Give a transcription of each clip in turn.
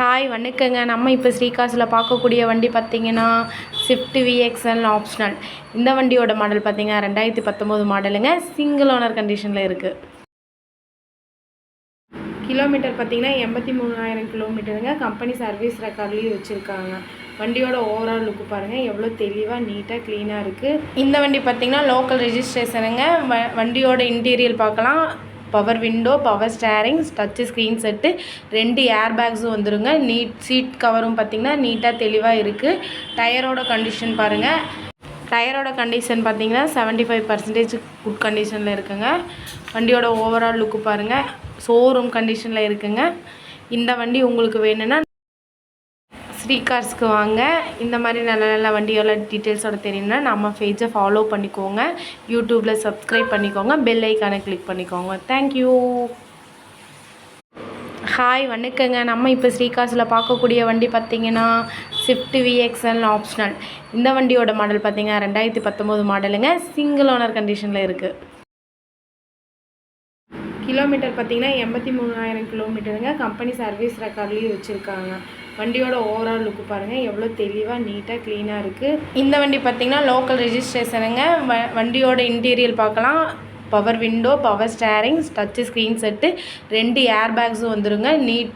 Hi வணக்கங்க. நம்ம இப்போ ஸ்ரீகாஸில் பார்க்கக்கூடிய வண்டி பார்த்திங்கன்னா ஸ்விஃப்ட் விஎக்ஸ்எல் ஆப்ஷனல். இந்த வண்டியோட மாடல் பார்த்திங்கன்னா 2019 மாடலுங்க. சிங்கிள் ஓனர் கண்டிஷனில் இருக்குது. கிலோமீட்டர் பார்த்திங்கன்னா 83,000 கிலோமீட்டருங்க. கம்பெனி சர்வீஸ் ரெக்கார்ட்லேயும் வச்சுருக்காங்க. வண்டியோட ஓவரால் லுக்கு பாருங்கள், எவ்வளோ தெளிவாக நீட்டாக க்ளீனாக இருக்குது. இந்த வண்டி பார்த்திங்கன்னா லோக்கல் ரெஜிஸ்ட்ரேஷனுங்க. வண்டியோட இன்டீரியல் பார்க்கலாம். Power window, power steering, touch screen set, 2 ஏர் பேக்ஸும் வந்துடுங்க. சீட் கவரும் பார்த்திங்கன்னா நீட்டாக தெளிவாக இருக்குது. டயரோட கண்டிஷன் பாருங்கள். டயரோட கண்டிஷன் பார்த்திங்கன்னா 75% குட் கண்டிஷனில் இருக்குங்க. வண்டியோட ஓவரால் லுக்கு பாருங்கள், ஷோரூம் கண்டிஷனில் இருக்குங்க. இந்த வண்டி உங்களுக்கு வேணும்னா ஸ்ரீகார்ஸ்க்கு வாங்க. இந்த மாதிரி நல்ல நல்ல வண்டியோட டீட்டெயில்ஸோட தெரியணும்னா நம்ம பேஜை ஃபாலோ பண்ணிக்கோங்க. யூடியூப்பில் சப்ஸ்கிரைப் பண்ணிக்கோங்க. பெல் ஐக்கானை கிளிக் பண்ணிக்கோங்க. தேங்க்யூ. ஹாய் வணக்கங்க. நம்ம இப்போ ஸ்ரீகாஸில் பார்க்கக்கூடிய வண்டி பார்த்திங்கன்னா ஸ்விஃப்ட் விஎக்ஸ்எல் ஆப்ஷனல். இந்த வண்டியோட மாடல் பார்த்திங்கன்னா 2019 மாடலுங்க. சிங்கிள் ஓனர் கண்டிஷனில் இருக்குது. கிலோமீட்டர் பார்த்திங்கன்னா 83,000 கிலோமீட்டருங்க. கம்பெனி சர்வீஸ் ரெக்கார்ட்லேயும் வச்சுருக்காங்க. வண்டியோட ஓவரால் லுக்கு பாருங்கள், எவ்வளோ தெளிவாக நீட்டாக க்ளீனாக இருக்குது. இந்த வண்டி பார்த்திங்கன்னா லோக்கல் ரெஜிஸ்ட்ரேஷனுங்க. வண்டியோட இன்டீரியல் பார்க்கலாம். Power window, power steering, touch screen set, 2 ஏர் பேக்ஸும் வந்துடுங்க.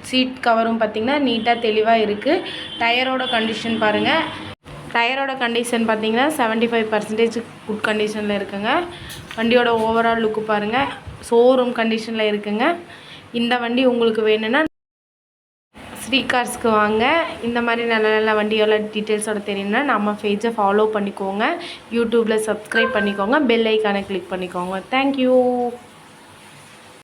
சீட் கவரும் பார்த்திங்கன்னா நீட்டாக தெளிவாக இருக்குது. டயரோட கண்டிஷன் பாருங்கள். டயரோட கண்டிஷன் பார்த்திங்கன்னா 75% குட் கண்டிஷனில் இருக்குங்க. வண்டியோட ஓவரால் லுக்கு பாருங்கள், ஷோரூம் கண்டிஷனில் இருக்குங்க. இந்த வண்டி உங்களுக்கு வேணும்னா ஸ்ரீகார்ஸ்க்கு வாங்க. இந்த மாதிரி நல்ல நல்ல வண்டியோட டீட்டெயில்ஸோட தெரியணும்னா நம்ம பேஜை ஃபாலோ பண்ணிக்கோங்க. யூடியூப்பில் சப்ஸ்கிரைப் பண்ணிக்கோங்க. பெல் ஐக்கானை கிளிக் பண்ணிக்கோங்க. தேங்க்யூ.